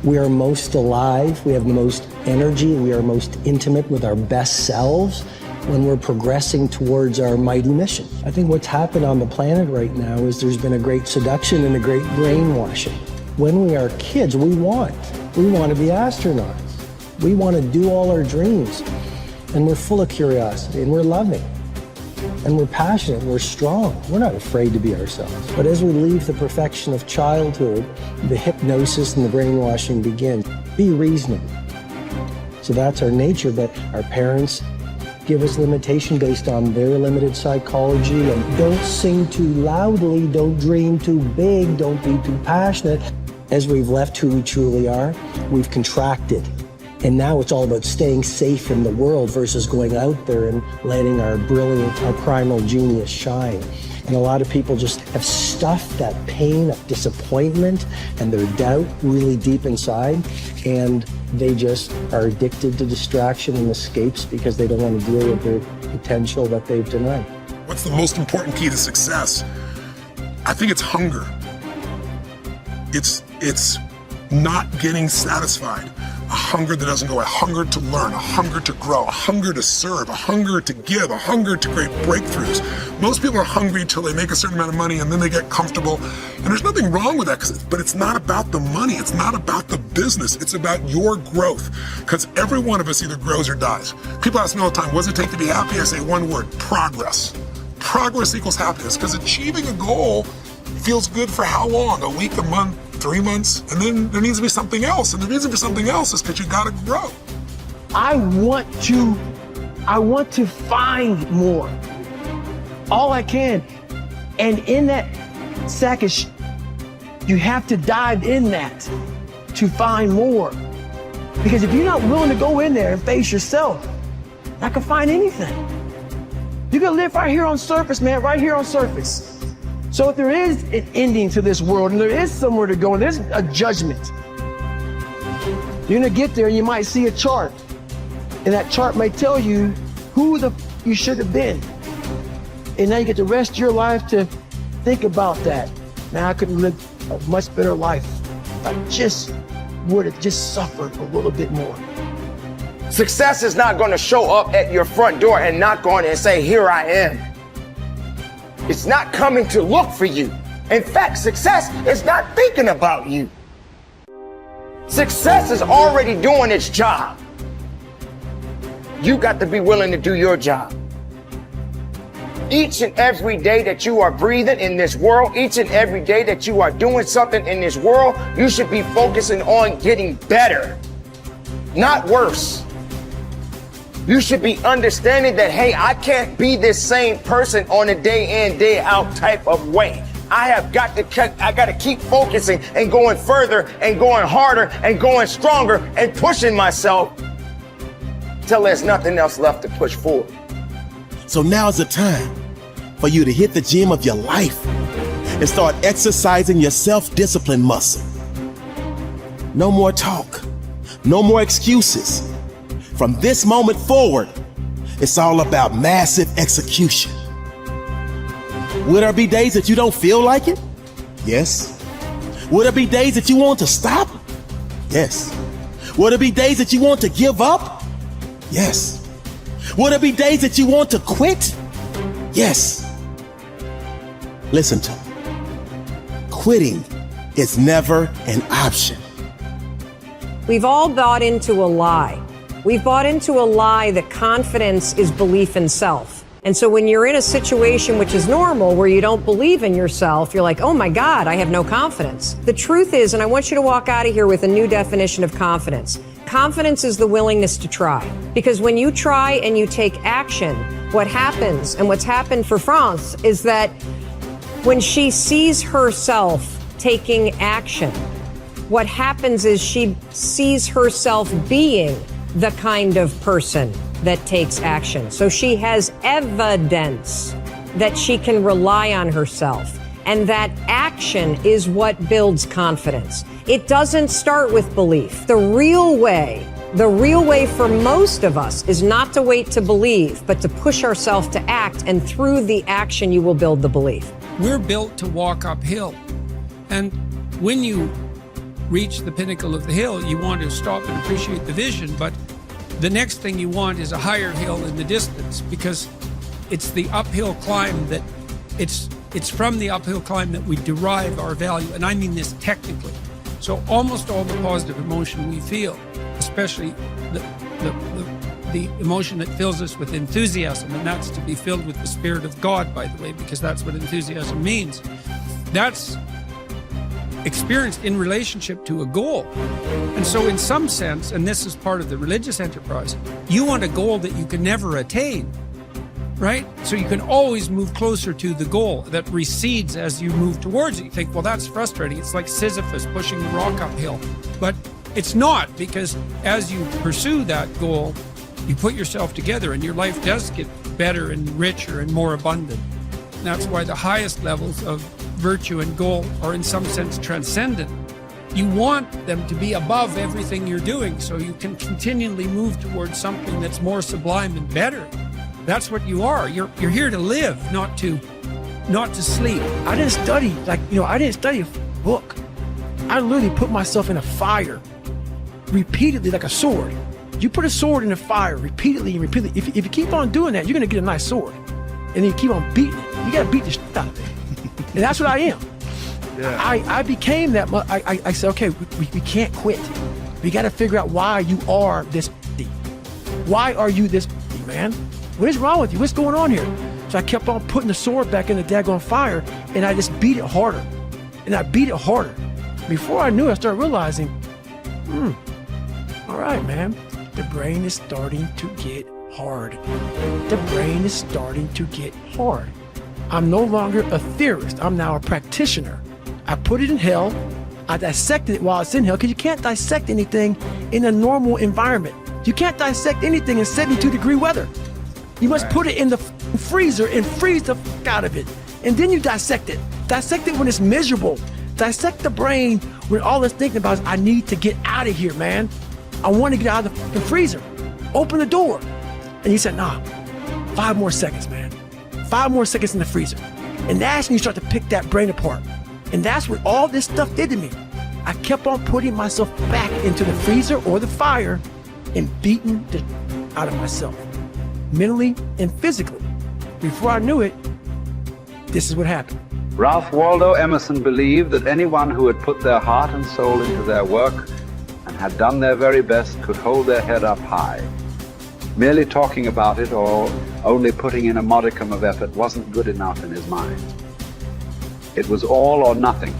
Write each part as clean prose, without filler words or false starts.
We are most alive, we have the most energy, we are most intimate with our best selves when we're progressing towards our mighty mission. I think what's happened on the planet right now is there's been a great seduction and a great brainwashing. When we are kids, we want to be astronauts. We want to do all our dreams. And we're full of curiosity, and we're loving. And we're passionate, we're strong. We're not afraid to be ourselves. But as we leave the perfection of childhood, the hypnosis and the brainwashing begin. Be reasonable. So that's our nature, but our parents give us limitation based on their limited psychology. And don't sing too loudly, don't dream too big, don't be too passionate. As we've left who we truly are, we've contracted. And now it's all about staying safe in the world versus going out there and letting our brilliant, our primal genius shine. And a lot of people just have stuffed that pain of disappointment and their doubt really deep inside, and they just are addicted to distraction and escapes because they don't want to deal with their potential that they've denied. What's the most important key to success? I think it's hunger. It's not getting satisfied. A hunger that doesn't go, a hunger to learn, a hunger to grow, a hunger to serve, a hunger to give, a hunger to create breakthroughs. Most people are hungry until they make a certain amount of money and then they get comfortable. And there's nothing wrong with that, but it's not about the money. It's not about the business. It's about your growth. Because every one of us either grows or dies. People ask me all the time, what does it take to be happy? I say one word, progress. Progress equals happiness, because achieving a goal feels good for how long? A week, a month, 3 months, and then there needs to be something else. And the reason for something else is because you gotta grow. I want to find more. All I can. And in that sack of you have to dive in that to find more. Because if you're not willing to go in there and face yourself, you're not gonna find anything. You're gonna live right here on surface, man, right here on surface. So if there is an ending to this world and there is somewhere to go and there's a judgment, you're gonna get there and you might see a chart. And that chart may tell you who you should have been. And now you get the rest of your life to think about that. Now I could live a much better life if I just would have just suffered a little bit more. Success is not gonna show up at your front door and knock on it and say, here I am. It's not coming to look for you. In fact, success is not thinking about you. Success is already doing its job. You got to be willing to do your job. Each and every day that you are breathing in this world, each and every day that you are doing something in this world, you should be focusing on getting better, not worse. You should be understanding that, hey, I can't be this same person on a day in, day out type of way. I got to keep focusing and going further and going harder and going stronger and pushing myself till there's nothing else left to push forward. So now's the time for you to hit the gym of your life and start exercising your self-discipline muscle. No more talk, no more excuses. From this moment forward, it's all about massive execution. Will there be days that you don't feel like it? Yes. Will there be days that you want to stop? Yes. Will there be days that you want to give up? Yes. Will there be days that you want to quit? Yes. Listen to me. Quitting is never an option. We've all bought into a lie. We've bought into a lie that confidence is belief in self. And so when you're in a situation which is normal, where you don't believe in yourself, you're like, oh my God, I have no confidence. The truth is, and I want you to walk out of here with a new definition of confidence. Confidence is the willingness to try. Because when you try and you take action, what happens, and what's happened for France, is that when she sees herself taking action, what happens is she sees herself being the kind of person that takes action. So she has evidence that she can rely on herself. And that action is what builds confidence. It doesn't start with belief. The real way for most of us is not to wait to believe, but to push ourselves to act. And through the action, you will build the belief. We're built to walk uphill. And when you reach the pinnacle of the hill, you want to stop and appreciate the vision, but the next thing you want is a higher hill in the distance, because it's the uphill climb that it's from the uphill climb that we derive our value, and I mean this technically. So almost all the positive emotion we feel, especially the emotion that fills us with enthusiasm, and that's to be filled with the Spirit of God, by the way, because that's what enthusiasm means. That's experienced in relationship to a goal. And so in some sense, and this is part of the religious enterprise, you want a goal that you can never attain, right? So you can always move closer to the goal that recedes as you move towards it. You think, well, that's frustrating. It's like Sisyphus pushing the rock uphill. But it's not, because as you pursue that goal, you put yourself together and your life does get better and richer and more abundant. And that's why the highest levels of virtue and goal are in some sense transcendent. You want them to be above everything you're doing so you can continually move towards something that's more sublime and better. That's what you are. You're here to live, not to sleep. I didn't study, I didn't study a book. I literally put myself in a fire repeatedly, like a sword. You put a sword in the fire repeatedly and repeatedly. If you keep on doing that, you're going to get a nice sword. And then you keep on beating it. You got to beat the shit out of it. And that's what I am. Yeah. I became that. I said, okay, we can't quit. We got to figure out why you are this. Why are you this, man? What is wrong with you? What's going on here? So I kept on putting the sword back in the daggone fire, and I just beat it harder. And I beat it harder. Before I knew it, I started realizing, all right, man, the brain is starting to get hard. The brain is starting to get hard. I'm no longer a theorist. I'm now a practitioner. I put it in hell. I dissected it while it's in hell, because you can't dissect anything in a normal environment. You can't dissect anything in 72-degree weather. You must put it in the freezer and freeze the fuck out of it. And then you dissect it. Dissect it when it's miserable. Dissect the brain when all it's thinking about is, I need to get out of here, man. I want to get out of the freezer. Open the door. And he said, nah, 5 more seconds, man. 5 more seconds in the freezer. And that's when you start to pick that brain apart. And that's what all this stuff did to me. I kept on putting myself back into the freezer or the fire and beating the out of myself, mentally and physically. Before I knew it, this is what happened. Ralph Waldo Emerson believed that anyone who had put their heart and soul into their work and had done their very best could hold their head up high. Merely talking about it or only putting in a modicum of effort wasn't good enough in his mind. It was all or nothing.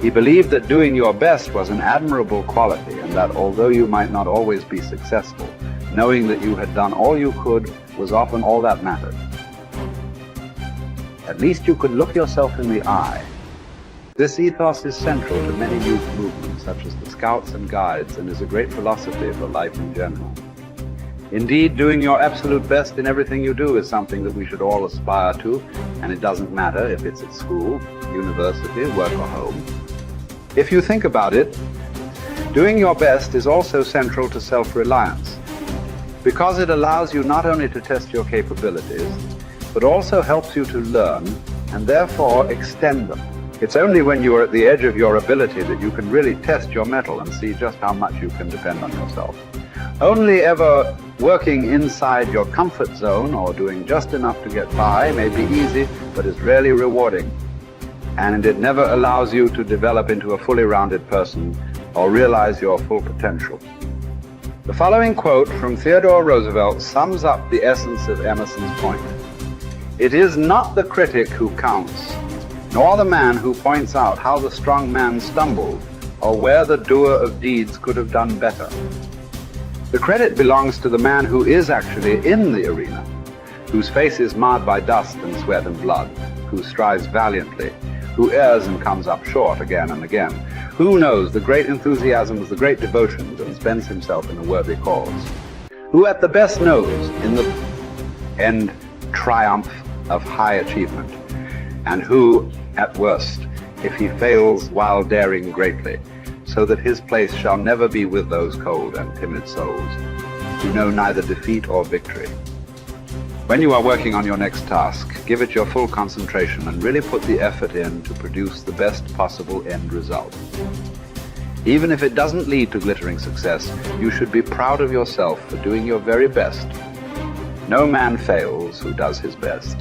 He believed that doing your best was an admirable quality, and that although you might not always be successful, knowing that you had done all you could was often all that mattered. At least you could look yourself in the eye. This ethos is central to many youth movements, such as the Scouts and Guides, and is a great philosophy for life in general. Indeed, doing your absolute best in everything you do is something that we should all aspire to, and it doesn't matter if it's at school, university, work, or home. If you think about it, doing your best is also central to self-reliance, because it allows you not only to test your capabilities, but also helps you to learn and therefore extend them. It's only when you are at the edge of your ability that you can really test your mettle and see just how much you can depend on yourself. Only ever working inside your comfort zone or doing just enough to get by may be easy, but is rarely rewarding. And it never allows you to develop into a fully rounded person or realize your full potential. The following quote from Theodore Roosevelt sums up the essence of Emerson's point. It is not the critic who counts, nor the man who points out how the strong man stumbled, or where the doer of deeds could have done better. The credit belongs to the man who is actually in the arena, whose face is marred by dust and sweat and blood, who strives valiantly, who errs and comes up short again and again, who knows the great enthusiasms, the great devotions, and spends himself in a worthy cause, who at the best knows in the end triumph of high achievement, and who, at worst, if he fails while daring greatly, so that his place shall never be with those cold and timid souls who know neither defeat or victory. When you are working on your next task, give it your full concentration and really put the effort in to produce the best possible end result. Even if it doesn't lead to glittering success, you should be proud of yourself for doing your very best. No man fails who does his best.